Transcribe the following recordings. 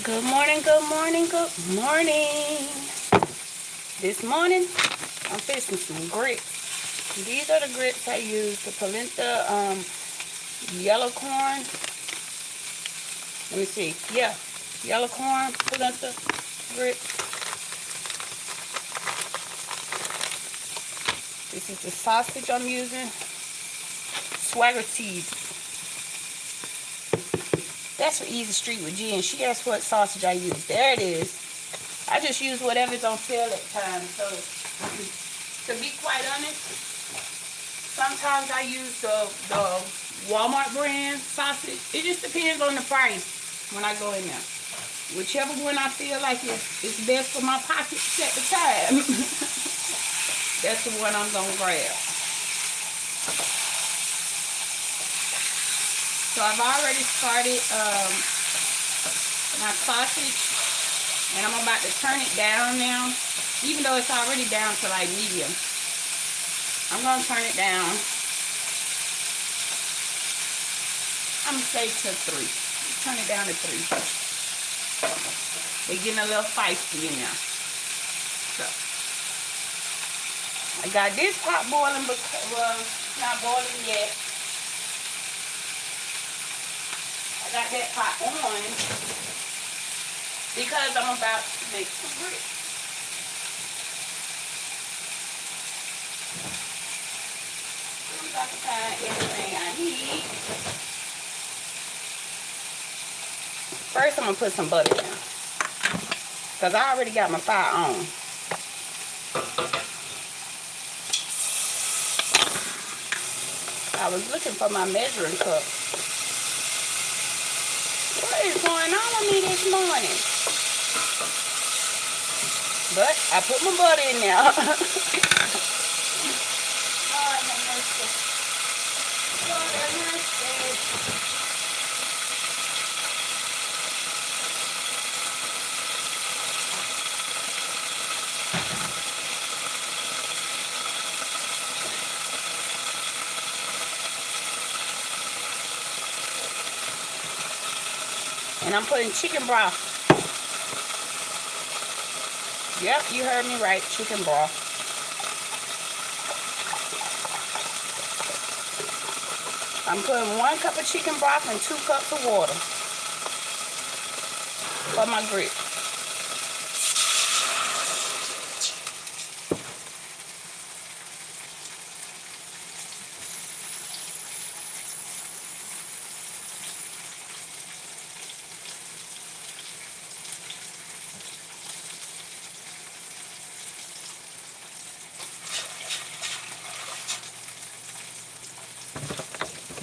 Good morning, good morning, good morning. This morning, I'm fixing some grits. These are the grits I use, the polenta yellow corn. Let me see. Yeah, yellow corn, polenta grits. This is the sausage I'm using. Swagger cheese. That's for Easy Street with Jen. She asked what sausage I use. There it is. I just use whatever's on sale at times. So, to be quite honest, sometimes I use the Walmart brand sausage. It just depends on the price when I go in there. Whichever one I feel like is best for my pockets at the time. That's the one I'm going to grab. So I've already started my sausage, and I'm about to turn it down now, even though it's already down to like medium. I'm going to turn it down. I'm going to say to 3. Turn it down to 3. They're getting a little feisty in there. So I got this pot boiling, because, well, it's not boiling yet. I got that pot on because I'm about to make some grits. I'm about to find everything I need. First, I'm going to put some butter down, because I already got my fire on. I was looking for my measuring cup. What is going on with me this morning? But I put my butter in there. Lord have mercy. Lord have mercy. And I'm putting chicken broth. Yep, you heard me right, chicken broth. I'm putting 1 cup of chicken broth and 2 cups of water for my grits.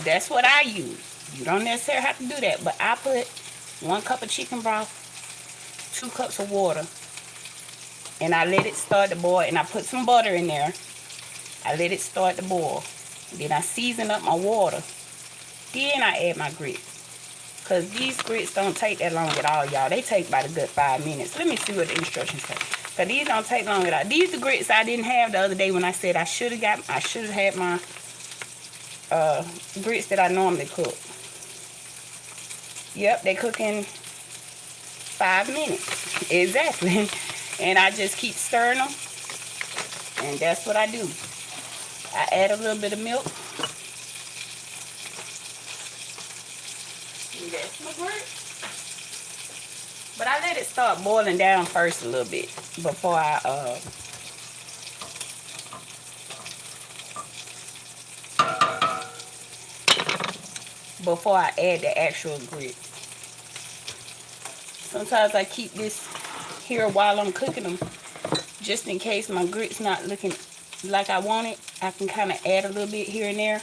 That's what I use. You don't necessarily have to do that, but I put 1 cup of chicken broth, 2 cups of water, and I let it start to boil, and I put some butter in there. I let it start to boil. Then I season up my water. Then I add my grits. Because these grits don't take that long at all, y'all. They take about a good 5 minutes. Let me see what the instructions say. Because these don't take long at all. These are the grits I didn't have the other day when I said I should have had my grits that I normally cook. Yep, they cook in 5 minutes. Exactly. And I just keep stirring them. And that's what I do. I add a little bit of milk. And that's my grits. But I let it start boiling down first a little bit before I add the actual grits. Sometimes I keep this here while I'm cooking them, just in case my grits not looking like I want it. I can kind of add a little bit here and there.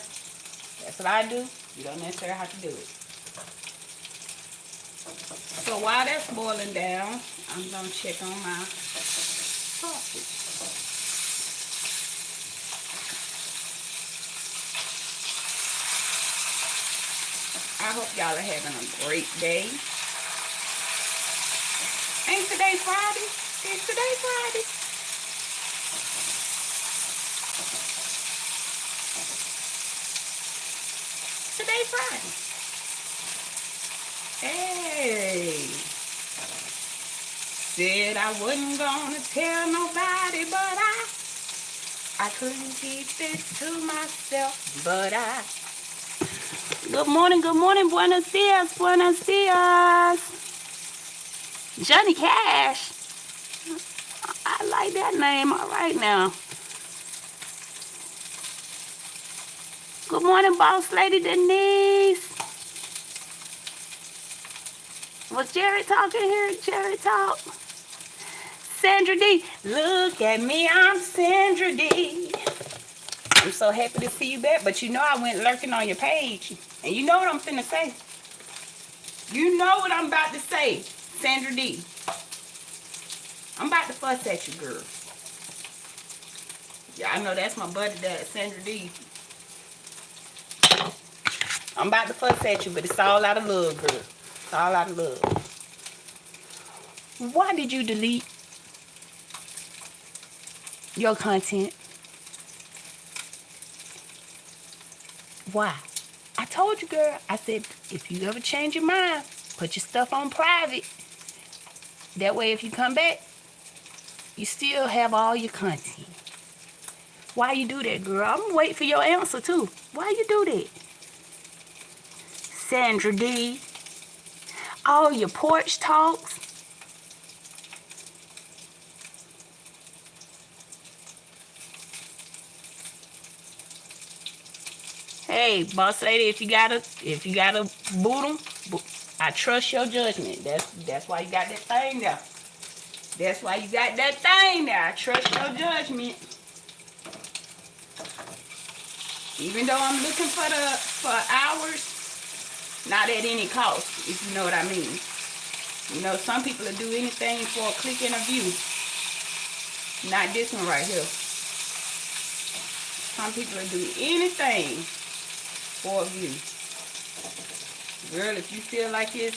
That's what I do. You don't necessarily have to do it. So while that's boiling down, I'm going to check on my sausage. I hope y'all are having a great day. Ain't today Friday? Is today Friday? Today Friday. Hey. Said I wasn't gonna tell nobody, but I couldn't keep it to myself, but I. Good morning, buenos dias, buenos dias. Johnny Cash. I like that name. All right now. Good morning, boss lady Denise. Was Jerry talking here? Jerry talk. Sandra D. Look at me, I'm Sandra D. I'm so happy to see you back, but you know I went lurking on your page. And you know what I'm finna say. You know what I'm about to say, Sandra D. I'm about to fuss at you, girl. Yeah, I know that's my buddy dad, Sandra D. I'm about to fuss at you, but it's all out of love, girl. It's all out of love. Why did you delete your content? Why? I told you, girl. I said, if you ever change your mind, put your stuff on private. That way, if you come back, you still have all your content. Why you do that, girl? I'm gonna wait for your answer, too. Why you do that? Sandra D. All your porch talks. Hey, boss lady, if you gotta boot them, I trust your judgment. That's why you got that thing there. That's why you got that thing there. I trust your judgment. Even though I'm looking for hours, not at any cost, if you know what I mean. You know, some people will do anything for a click and a view. Not this one right here. Some people will do anything for a view. Girl, if you feel like it's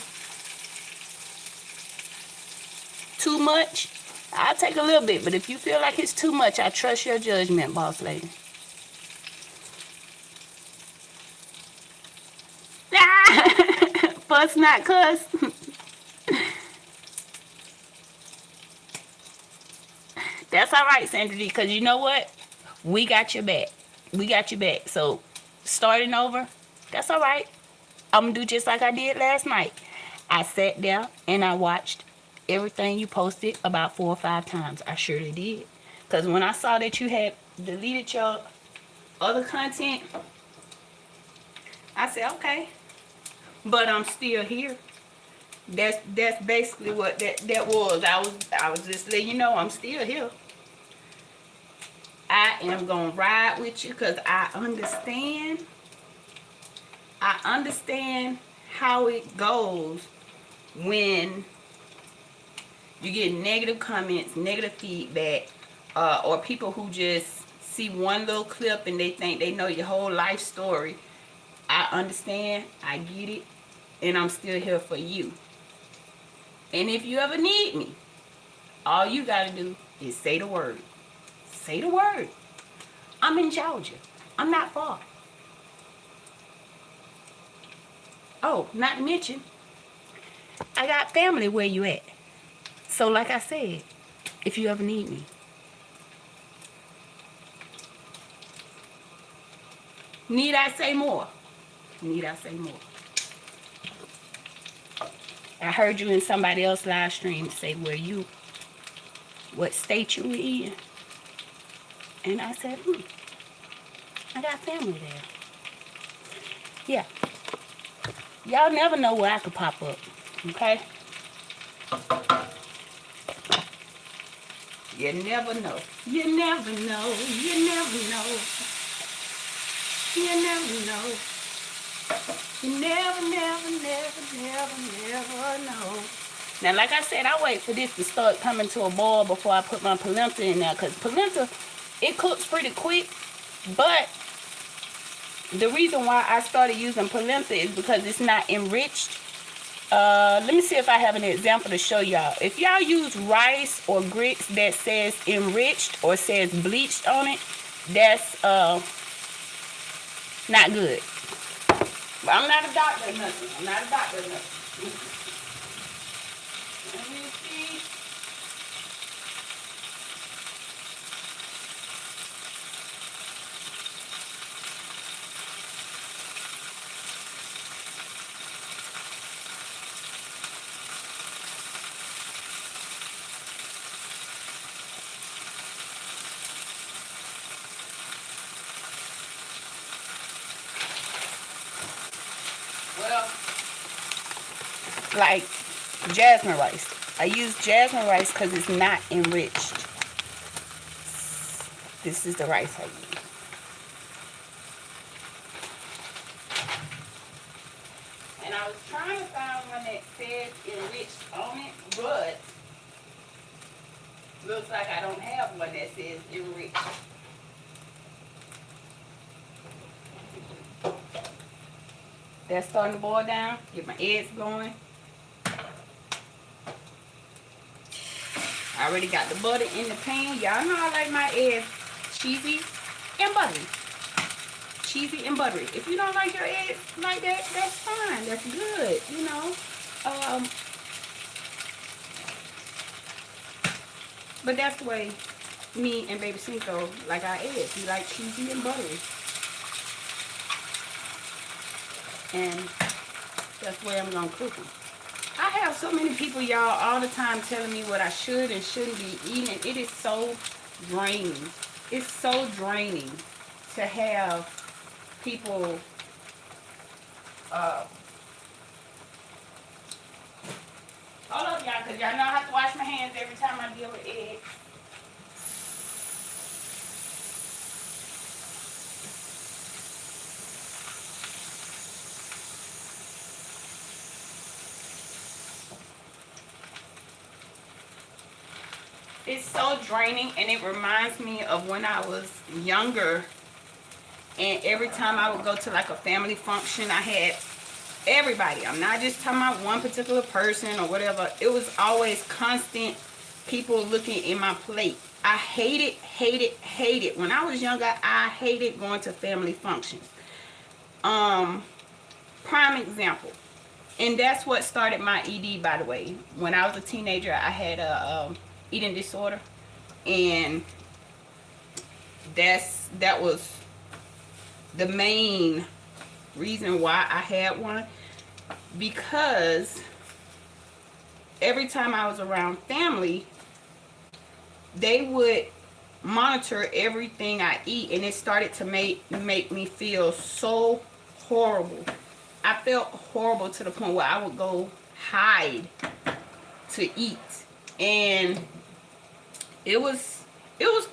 too much, I'll take a little bit. But if you feel like it's too much, I trust your judgment, boss lady. Fuss not cuss. That's all right, Sandra D, because you know what? We got your back. We got your back. So, starting over, that's all right. I'm going to do just like I did last night. I sat there and I watched everything you posted about 4 or 5 times. I surely did. Because when I saw that you had deleted your other content, I said, okay. But I'm still here. That's basically what that was. I was just letting you know I'm still here. I am gonna ride with you because I understand how it goes when you get negative comments, negative feedback, or people who just see one little clip and they think they know your whole life story. I understand, I get it, and I'm still here for you. And if you ever need me, all you gotta do is say the word. Say the word. I'm in Georgia. I'm not far. Oh, not to mention, I got family where you at. So like I said, if you ever need me. Need I say more? Need I say more? I heard you in somebody else's live stream say what state you were in. And I said, I got family there. Yeah. Y'all never know where I could pop up. Okay? You never know. You never know. You never know. You never know. You never know. Now, like I said, I wait for this to start coming to a boil before I put my polenta in there. Because polenta, it cooks pretty quick. But the reason why I started using polenta is because it's not enriched. Let me see if I have an example to show y'all. If y'all use rice or grits that says enriched or says bleached on it, that's not good. But I'm not a doctor or nothing. I'm not a doctor or nothing. Let me see. Well, like jasmine rice. I use jasmine rice because it's not enriched. This is the rice I use. And I was trying to find one that says enriched on it, but looks like I don't have one that says enriched. That's starting to boil down. Get my eggs going. I already got the butter in the pan. Y'all know I like my eggs cheesy and buttery. Cheesy and buttery. If you don't like your eggs like that, that's fine. That's good, you know. But that's the way me and Baby Cinco like our eggs. We like cheesy and buttery. And that's where I'm going to cook them. I have so many people, y'all, all the time telling me what I should and shouldn't be eating. It is so draining. It's so draining to have people hold up, y'all, because y'all know I have to wash my hands every time I deal with eggs. It's so draining, and it reminds me of when I was younger, and every time I would go to like a family function, I had everybody. I'm not just talking about one particular person or whatever. It was always constant people looking in my plate. I hated. When I was younger, I hated going to family functions. Prime example. And that's what started my ED, by the way. When I was a teenager, I had a eating disorder, and that was the main reason why I had one, because every time I was around family, they would monitor everything I eat, and it started to make me feel so horrible. I felt horrible to the point where I would go hide to eat, and it was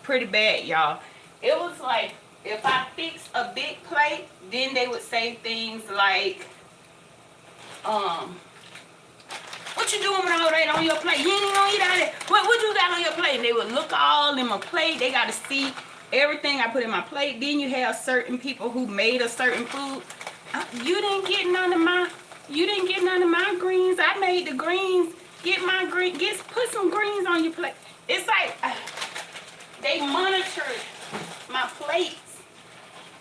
pretty bad, y'all. It was like, if I fixed a big plate, then they would say things like, what you doing with all that on your plate? You ain't even gonna eat all that. What you got on your plate? And they would look all in my plate. They got to see everything I put in my plate. Then you have certain people who made a certain food. You didn't get none of my greens. I made the greens. Put some greens on your plate. It's like they monitored my plates.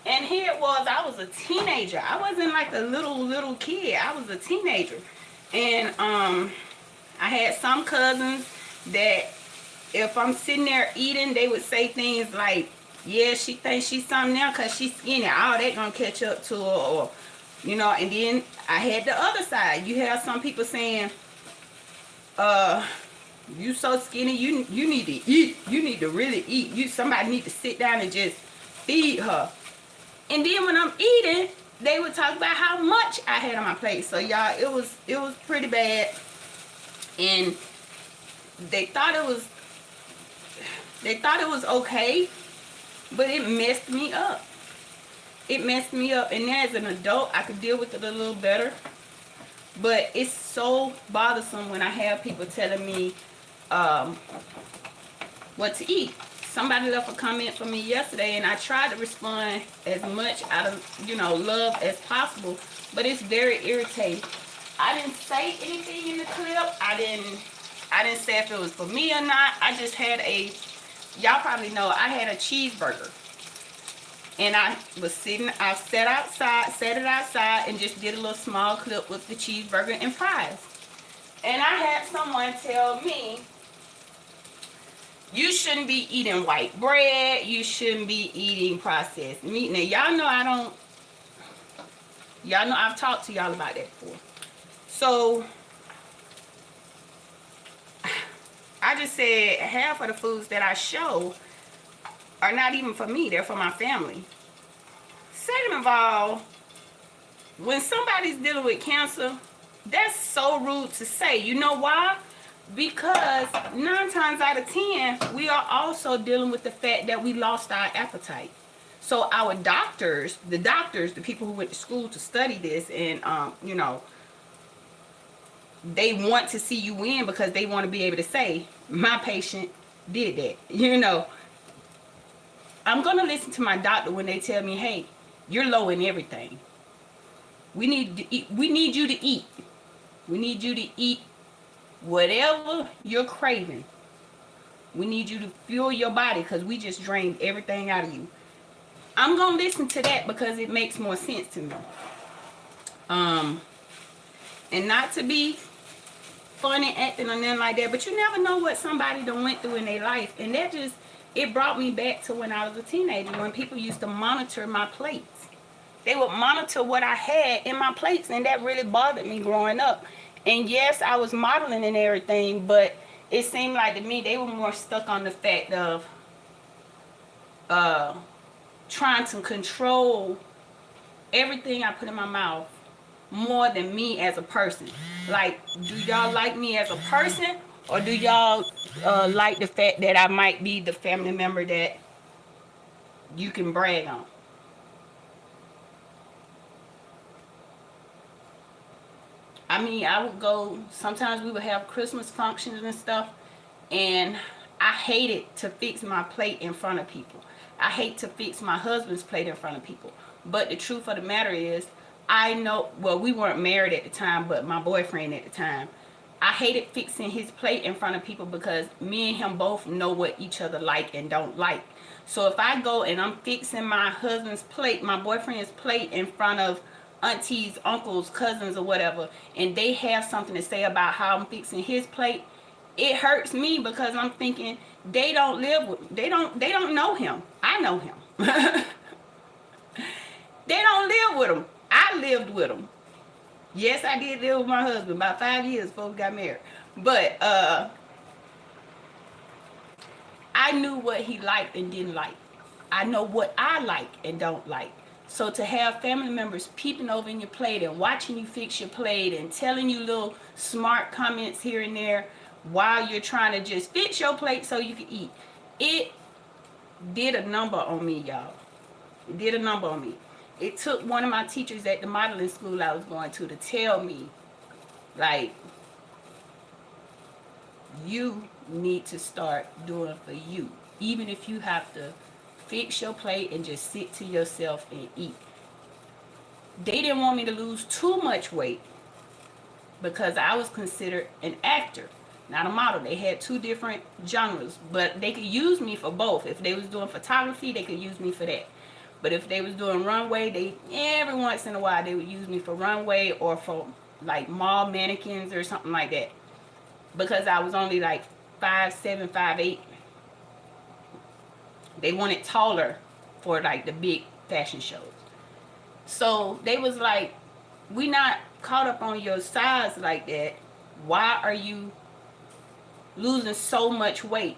And here it was, I was a teenager. I wasn't like a little kid. I was a teenager. And I had some cousins that if I'm sitting there eating, they would say things like, yeah, she thinks she's something now because she's skinny. All that gonna catch up to her, or, you know. And then I had the other side. You have some people saying, you so skinny, you need to eat. You need to really eat. Somebody need to sit down and just feed her. And then when I'm eating, they would talk about how much I had on my plate. So y'all, it was pretty bad. And they thought it was okay, but it messed me up. It messed me up. And as an adult, I could deal with it a little better. But it's so bothersome when I have people telling me what to eat. Somebody left a comment for me yesterday, and I tried to respond as much out of, love as possible, but it's very irritating. I didn't say anything in the clip. I didn't say if it was for me or not. I just had y'all probably know, I had a cheeseburger. And I set it outside and just did a little small clip with the cheeseburger and fries. And I had someone tell me, you shouldn't be eating white bread. You shouldn't be eating processed meat. Now, y'all know I've talked to y'all about that before. So, I just said half of the foods that I show are not even for me. They're for my family. Second of all, when somebody's dealing with cancer, that's so rude to say. You know why? Because 9 times out of 10, we are also dealing with the fact that we lost our appetite. So our doctors, the people who went to school to study this, and you know, they want to see you win because they want to be able to say, my patient did that. You know, I'm gonna listen to my doctor when they tell me, hey, you're low in everything. We need to eat. We need you to eat. We need you to eat whatever you're craving. We need you to fuel your body because we just drained everything out of you. I'm gonna listen to that because it makes more sense to me. And not to be funny acting or nothing like that, but you never know what somebody done went through in their life, and that just, it brought me back to when I was a teenager, when people used to monitor my plates. They would monitor what I had in my plates, and that really bothered me growing up. And yes, I was modeling and everything, but it seemed like to me they were more stuck on the fact of trying to control everything I put in my mouth more than me as a person. Like, do y'all like me as a person, or do y'all like the fact that I might be the family member that you can brag on? I mean, I would go, sometimes we would have Christmas functions and stuff, and I hated to fix my plate in front of people. I hate to fix my husband's plate in front of people. But the truth of the matter is, I know, well, we weren't married at the time, but my boyfriend at the time, I hated fixing his plate in front of people because me and him both know what each other like and don't like. So if I go and I'm fixing my husband's plate, my boyfriend's plate in front of aunties, uncles, cousins, or whatever, and they have something to say about how I'm fixing his plate, it hurts me because I'm thinking they don't live with, they don't know him. I know him. They don't live with him. I lived with him. Yes, I did live with my husband about 5 years before we got married. But I knew what he liked and didn't like. I know what I like and don't like. So to have family members peeping over in your plate and watching you fix your plate and telling you little smart comments here and there while you're trying to just fix your plate so you can eat, it did a number on me, y'all. It did a number on me. It took one of my teachers at the modeling school I was going to tell me, like, you need to start doing for you. Even if you have to fix your plate and just sit to yourself and eat. They didn't want me to lose too much weight because I was considered an actor, not a model. They had 2 different genres, but they could use me for both. If they was doing photography, they could use me for that. But if they was doing runway, they, every once in a while, they would use me for runway or for like mall mannequins or something like that. Because I was only like 5'7", 5'8". They wanted taller for like the big fashion shows. So they was like, we not caught up on your size like that. Why are you losing so much weight?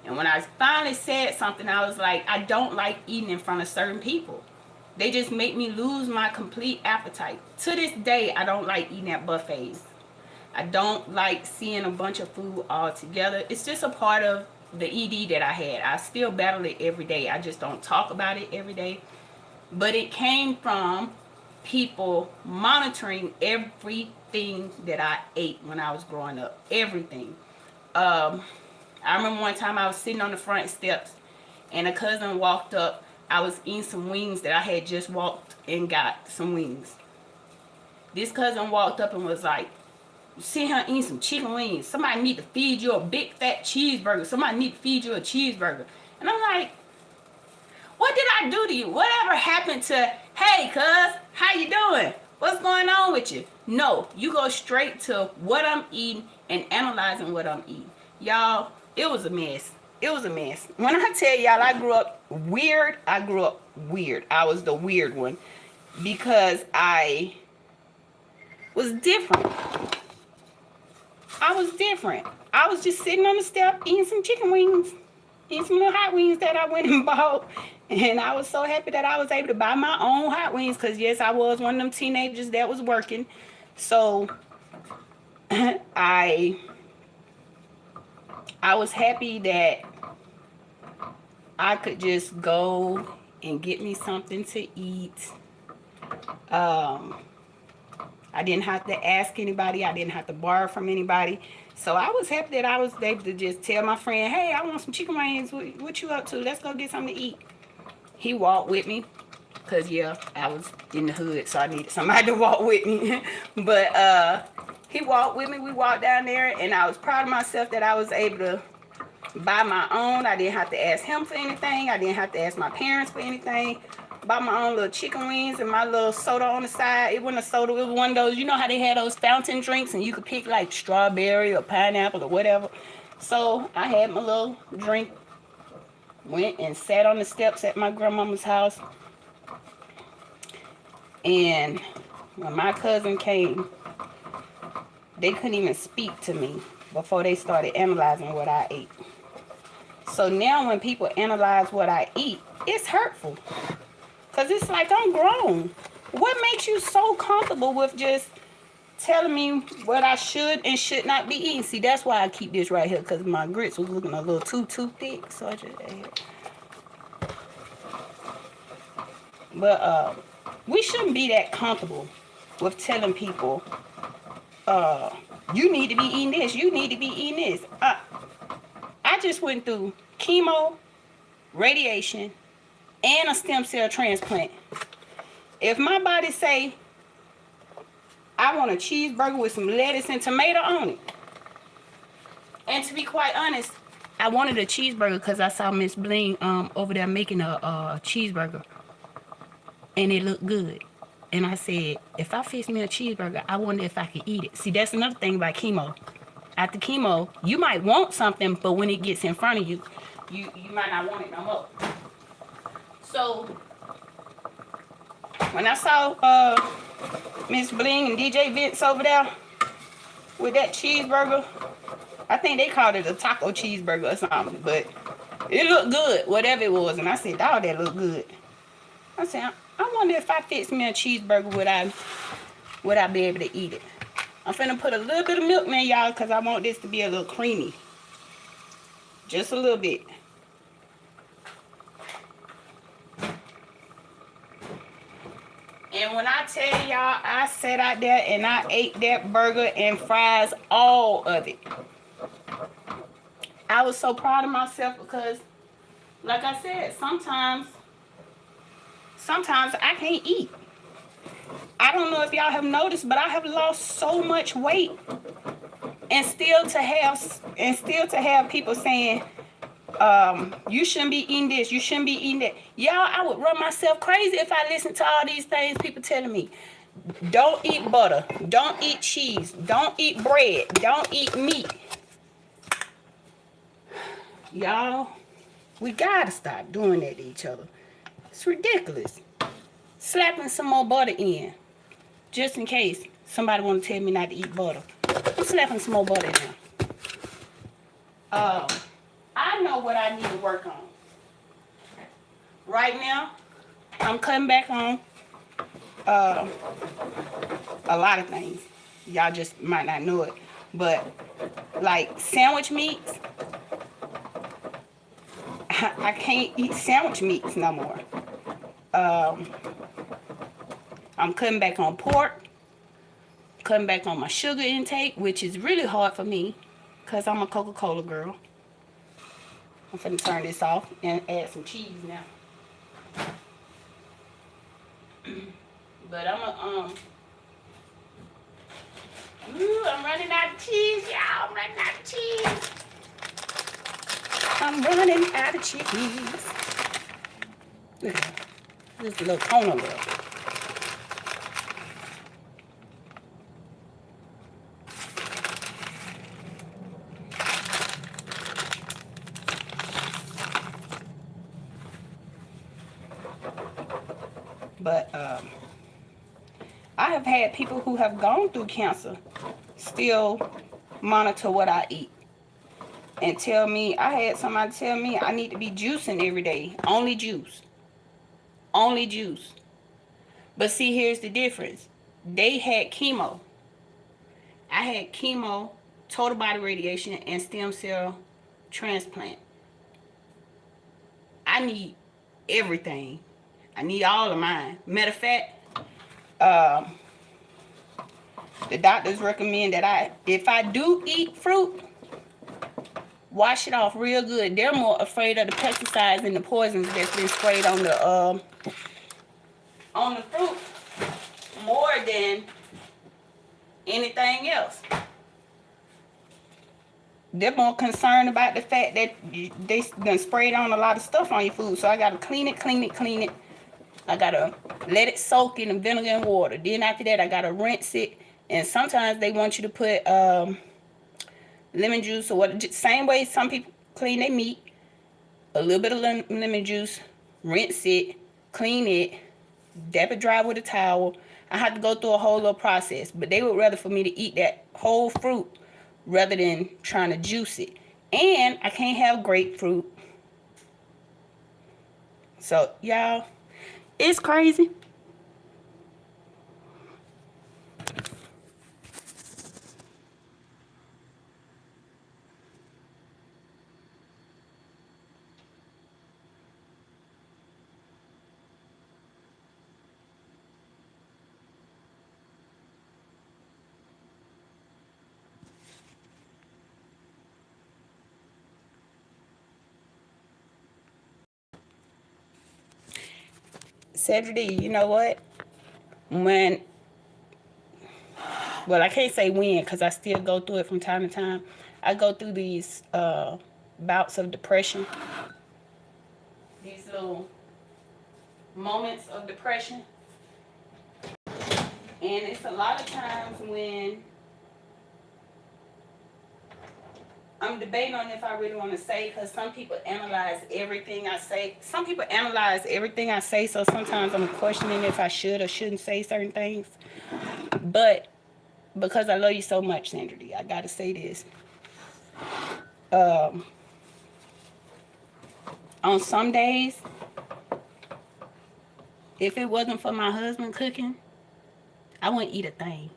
And when I finally said something, I was like, I don't like eating in front of certain people. They just make me lose my complete appetite. To this day, I don't like eating at buffets. I don't like seeing a bunch of food all together. It's just a part of the ED that I had. I still battle it every day. I just don't talk about it every day. But it came from people monitoring everything that I ate when I was growing up. Everything. I remember one time I was sitting on the front steps and a cousin walked up. I was eating some wings that I had just walked and got some wings. This cousin walked up and was like, see her eating some chicken wings. Somebody need to feed you a big fat cheeseburger. Somebody need to feed you a cheeseburger. And I'm like, what did I do to you? Whatever happened to, hey cuz, how you doing? What's going on with you? No, you go straight to what I'm eating and analyzing what I'm eating. Y'all, it was a mess. It was a mess. When I tell y'all I grew up weird, I grew up weird. I was the weird one because I was different. I was different. I was just sitting on the step eating some chicken wings, eating some little hot wings that I went and bought, And I was so happy that I was able to buy my own hot wings because, yes, I was one of them teenagers that was working. So I was happy that I could just go and get me something to eat. I didn't have to ask anybody. I didn't have to borrow from anybody. So I was happy that I was able to just tell my friend, hey, I want some chicken wings. What you up to? Let's go get something to eat. He walked with me. Because, yeah, I was in the hood, so I needed somebody to walk with me. But he walked with me. We walked down there, and I was proud of myself that I was able to buy my own. I didn't have to ask him for anything. I didn't have to ask my parents for anything. Bought my own little chicken wings and my little soda on the side. It wasn't a soda. It was one of those, you know how they had those fountain drinks, and you could pick, like, strawberry or pineapple or whatever. So I had my little drink. Went and sat on the steps at my grandmama's house. And when my cousin came, they couldn't even speak to me before they started analyzing what I ate. So now when people analyze what I eat, it's hurtful. Because it's like, I'm grown. What makes you so comfortable with just telling me what I should and should not be eating? See, that's why I keep this right here, because my grits was looking a little too thick. So I just ate it. But we shouldn't be that comfortable with telling people, you need to be eating this, you need to be eating this. I just went through chemo, radiation, and a stem cell transplant. If my body say, I want a cheeseburger with some lettuce and tomato on it. And to be quite honest, I wanted a cheeseburger because I saw Miss Bling over there making a cheeseburger. And it looked good. And I said, if I fix me a cheeseburger, I wonder if I could eat it. See, that's another thing about chemo. After chemo, you might want something, but when it gets in front of you, you might not want it no more. So, when I saw Miss Bling and DJ Vince over there with that cheeseburger, I think they called it a taco cheeseburger or something, but it looked good, whatever it was. And I said, dog, that looked good. I said, I wonder if I fix me a cheeseburger, would I be able to eat it? I'm finna put a little bit of milk in, y'all, because I want this to be a little creamy. Just a little bit. And when I tell y'all, I sat out there and I ate that burger and fries, all of it. I was so proud of myself because, like I said, sometimes I can't eat. I don't know if y'all have noticed, but I have lost so much weight, and still to have people saying, you shouldn't be eating this, you shouldn't be eating that. Y'all, I would run myself crazy if I listened to all these things people telling me. Don't eat butter, don't eat cheese, don't eat bread, don't eat meat. Y'all, we gotta stop doing that to each other. It's ridiculous. Slapping some more butter in, just in case somebody want to tell me not to eat butter. I'm slapping some more butter in there. I know what I need to work on. Right now, I'm cutting back on a lot of things. Y'all just might not know it. But, like, sandwich meats, I can't eat sandwich meats no more. I'm cutting back on pork, cutting back on my sugar intake, which is really hard for me because I'm a Coca-Cola girl. I'm finna turn this off and add some cheese now. But I'm running out of cheese, y'all. I'm running out of cheese. I'm running out of cheese. Look at that. Just a little Kona girl. But I have had people who have gone through cancer still monitor what I eat and tell me, I had somebody tell me I need to be juicing every day, only juice. only juice. But see, here's the difference. They had chemo. I had chemo, total body radiation, and stem cell transplant. I need everything. I need all of mine. Matter of fact, um, the doctors recommend that if I do eat fruit, wash it off real good. They're more afraid of the pesticides and the poisons that's been sprayed on the fruit more than anything else. They're more concerned about the fact that they done sprayed on a lot of stuff on your food. So I gotta clean it. I gotta let it soak in the vinegar and water. Then after that, I gotta rinse it. And sometimes they want you to put lemon juice or what. Same way some people clean their meat. A little bit of lemon juice, rinse it, clean it, dab it dry with a towel. I have to go through a whole little process. But they would rather for me to eat that whole fruit rather than trying to juice it. And I can't have grapefruit. So, y'all, it's crazy. Saturday, you know what? Well, I can't say when because I still go through it from time to time. I go through these bouts of depression, these little moments of depression. And it's a lot of times when I'm debating on if I really want to say, because some people analyze everything I say. So sometimes I'm questioning if I should or shouldn't say certain things. But because I love you so much, Sandra D, I got to say this. On some days, if it wasn't for my husband cooking, I wouldn't eat a thing.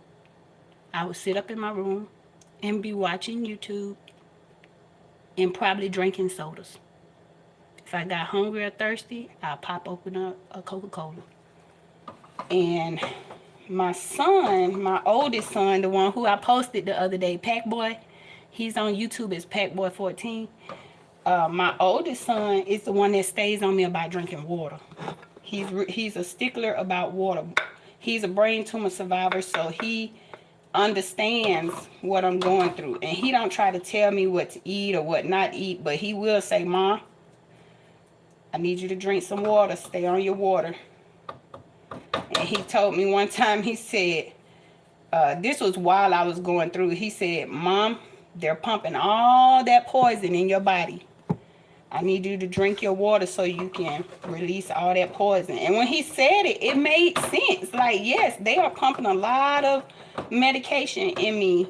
I would sit up in my room and be watching YouTube and probably drinking sodas. If I got hungry or thirsty, I'll pop open a Coca-Cola. And my son, my oldest son, the one who I posted the other day, Pack Boy, he's on YouTube as Pack Boy 14. My oldest son is the one that stays on me about drinking water. He's a stickler about water. He's a brain tumor survivor, so he understands what I'm going through. And he don't try to tell me what to eat or what not eat, but he will say, Mom, I need you to drink some water. Stay on your water. And he told me one time, he said, this was while I was going through, he said, Mom, they're pumping all that poison in your body. I need you to drink your water so you can release all that poison. And when he said it, it made sense. Like, yes, they are pumping a lot of medication in me.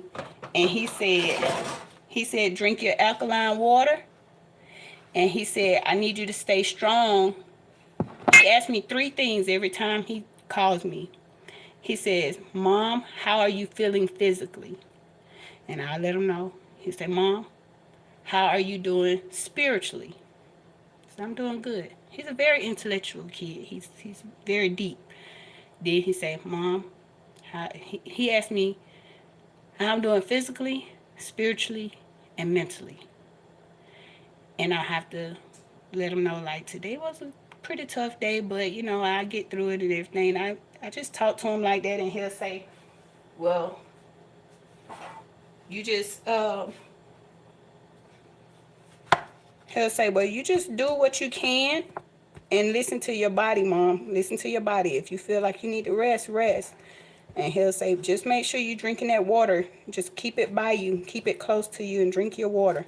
And he said, drink your alkaline water. And he said, I need you to stay strong. He asked me 3 things every time he calls me. He says, Mom, how are you feeling physically? And I let him know. He said, Mom, how are you doing spiritually? So I'm doing good. He's a very intellectual kid. He's very deep. Then he said, Mom, he asked me how I'm doing physically, spiritually, and mentally. And I have to let him know, like, today was a pretty tough day, but, you know, I get through it and everything. I just talk to him like that, and he'll say, well, you just, he'll say, well, you just do what you can and listen to your body, Mom. Listen to your body. If you feel like you need to rest, rest. And he'll say, just make sure you're drinking that water. Just keep it by you. Keep it close to you and drink your water.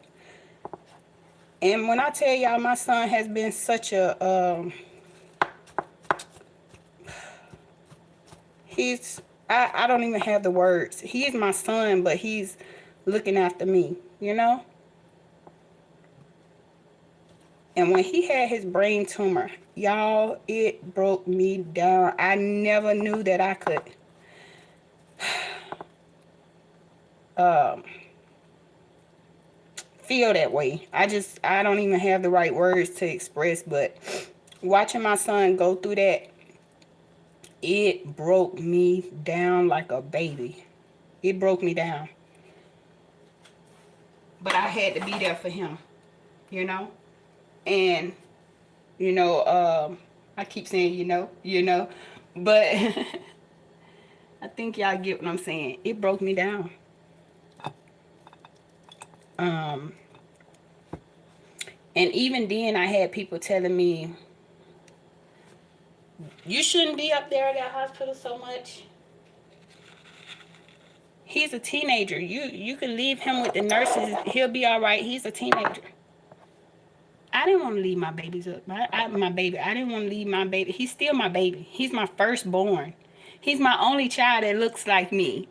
And when I tell y'all, my son has been such a, I don't even have the words. He is my son, but he's looking after me, you know? And when he had his brain tumor, y'all, it broke me down. I never knew that I could feel that way. I don't even have the right words to express, but watching my son go through that, it broke me down like a baby. It broke me down. But I had to be there for him, you know? And, you know, I keep saying, you know, but I think y'all get what I'm saying. It broke me down. And even then, I had people telling me, you shouldn't be up there at that hospital so much. He's a teenager. You can leave him with the nurses. He'll be all right. He's a teenager. I didn't want to leave my babies up. My baby. I didn't want to leave my baby. He's still my baby. He's my firstborn. He's my only child that looks like me.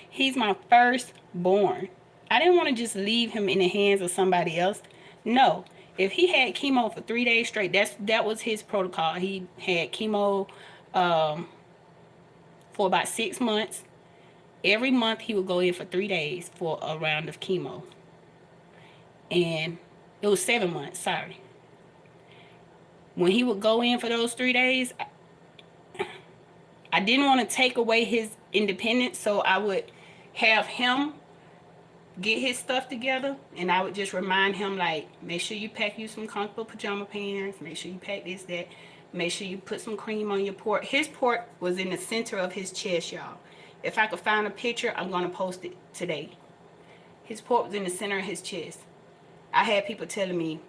He's my firstborn. I didn't want to just leave him in the hands of somebody else. No. If he had chemo for 3 days straight, that was his protocol. He had chemo for about 6 months. Every month he would go in for 3 days for a round of chemo. And it was 7 months, sorry. When he would go in for those 3 days, I didn't want to take away his independence, so I would have him get his stuff together, and I would just remind him, like, make sure you pack you some comfortable pajama pants, make sure you pack this, that, make sure you put some cream on your port. His port was in the center of his chest, y'all. If I could find a picture, I'm going to post it today. His port was in the center of his chest. I had people telling me,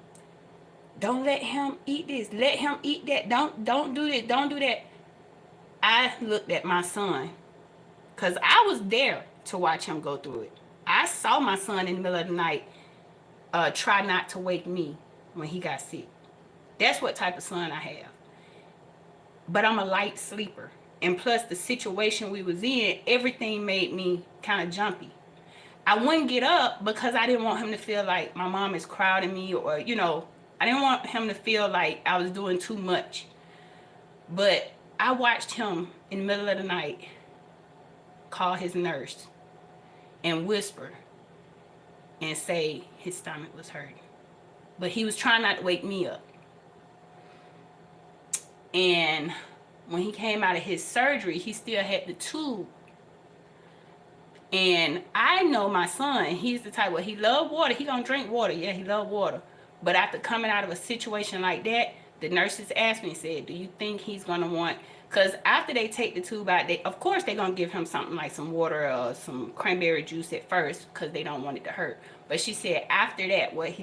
don't let him eat this, let him eat that, don't do this, don't do that. I looked at my son, because I was there to watch him go through it. I saw my son in the middle of the night try not to wake me when he got sick. That's what type of son I have. But I'm a light sleeper. And plus the situation we was in, everything made me kind of jumpy. I wouldn't get up because I didn't want him to feel like my mom is crowding me, or, you know, I didn't want him to feel like I was doing too much. But I watched him in the middle of the night call his nurse and whisper and say his stomach was hurting. But he was trying not to wake me up. And when he came out of his surgery, he still had the tube. And I know my son, he's the type where he love water. He gonna drink water. Yeah, he love water. But after coming out of a situation like that, the nurses asked me, said, do you think he's gonna want, because after they take the tube out, of course they're gonna give him something like some water or some cranberry juice at first, because they don't want it to hurt. But she said, after that, what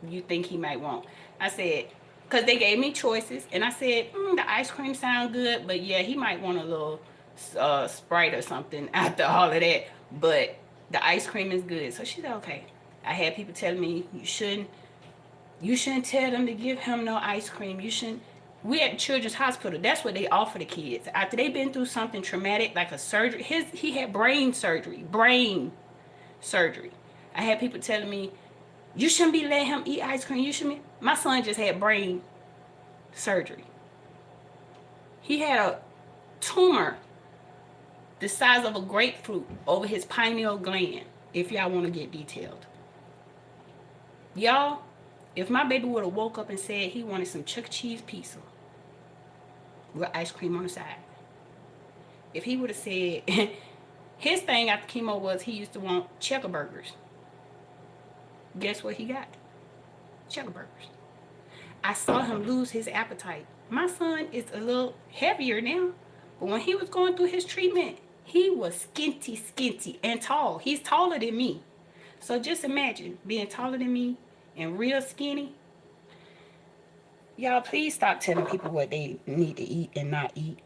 you think he might want? I said, because they gave me choices, and I said, the ice cream sound good, but yeah, he might want a little Sprite or something after all of that, but the ice cream is good. So she said, okay. I had people telling me, you shouldn't tell them to give him no ice cream. You shouldn't. We at Children's Hospital, that's what they offer the kids. After they've been through something traumatic, like a surgery, he had brain surgery. I had people telling me, you shouldn't be letting him eat ice cream. You shouldn't be. My son just had brain surgery. He had a tumor the size of a grapefruit over his pineal gland, if y'all want to get detailed. Y'all, if my baby would have woke up and said he wanted some Chuck E. Cheese pizza with ice cream on the side, if he would have said, his thing after chemo was he used to want checker burgers. Guess what he got? Checker burgers. I saw him lose his appetite. My son is a little heavier now, but when he was going through his treatment, he was skinty, and tall. He's taller than me. So just imagine being taller than me and real skinny. Y'all, please stop telling people what they need to eat and not eat.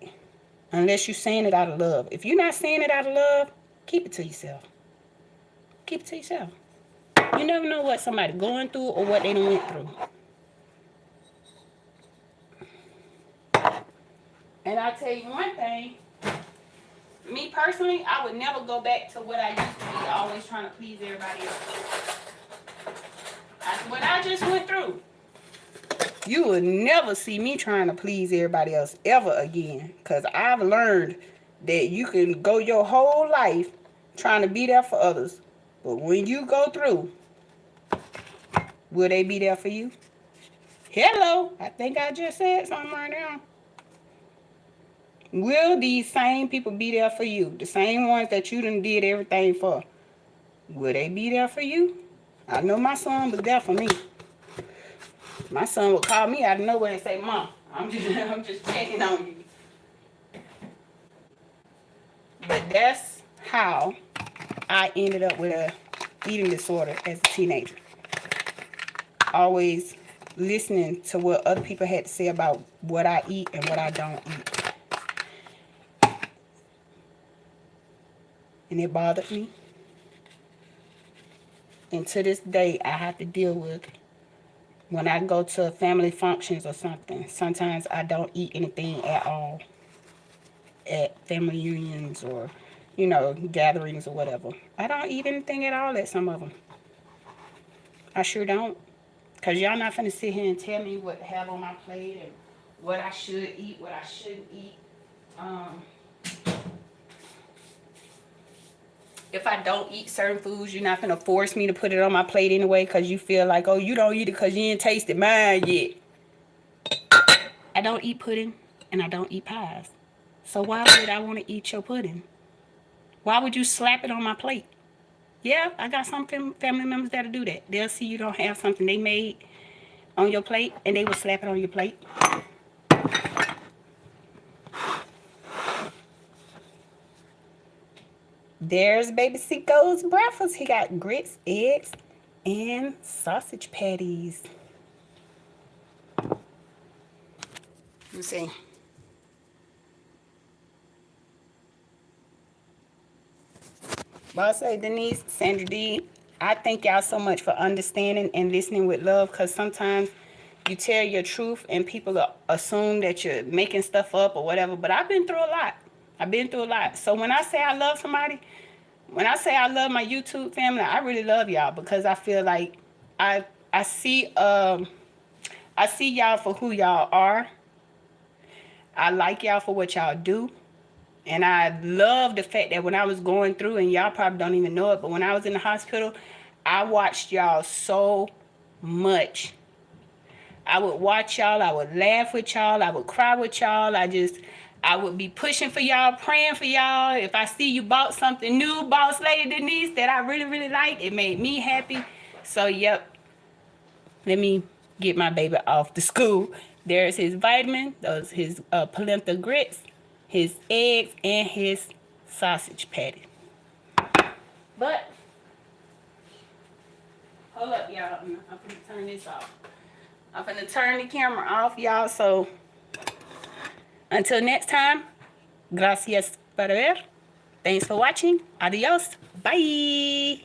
Unless you're saying it out of love. If you're not saying it out of love, keep it to yourself. Keep it to yourself. You never know what somebody going through or what they done went through. And I'll tell you one thing. Me personally, I would never go back to what I used to be, always trying to please everybody else. What I just went through, you will never see me trying to please everybody else ever again. Because I've learned that you can go your whole life trying to be there for others. But when you go through, will they be there for you? Hello, I think I just said something right now. Will these same people be there for you? The same ones that you done did everything for. Will they be there for you? I know my son was there for me. My son would call me out of nowhere and say, Mom, I'm just checking on you. But that's how I ended up with a eating disorder as a teenager. Always listening to what other people had to say about what I eat and what I don't eat. And it bothered me. And to this day, I have to deal with when I go to family functions or something. Sometimes I don't eat anything at all at family reunions or, gatherings or whatever. I don't eat anything at all at some of them. I sure don't. Because y'all not finna sit here and tell me what to have on my plate and what I should eat, what I shouldn't eat. If I don't eat certain foods, you're not gonna force me to put it on my plate anyway because you feel like, oh, you don't eat it because you ain't tasted mine yet. I don't eat pudding and I don't eat pies. So why would I want to eat your pudding? Why would you slap it on my plate? Yeah, I got some family members that'll do that. They'll see you don't have something they made on your plate and they will slap it on your plate. There's baby Seiko's breakfast. He got grits, eggs, and sausage patties. Let's see. Well, I say Denise, Sandra D, I thank y'all so much for understanding and listening with love, because sometimes you tell your truth and people assume that you're making stuff up or whatever. But I've been through a lot. So when I say I love somebody, when I say I love my YouTube family, I really love y'all, because I feel like I see y'all for who y'all are. I like y'all for what y'all do. And I love the fact that when I was going through, and y'all probably don't even know it, but when I was in the hospital, I watched y'all so much. I would watch y'all. I would laugh with y'all. I would cry with y'all. I would be pushing for y'all, praying for y'all. If I see you bought something new, Boss Lady Denise, that I really, really liked, it made me happy. So, yep. Let me get my baby off to school. There's his vitamin, those his polenta grits, his eggs, and his sausage patty. But, hold up, y'all. I'm gonna turn this off. I'm gonna turn the camera off, y'all. So, until next time, gracias por ver. Thanks for watching. Adios. Bye.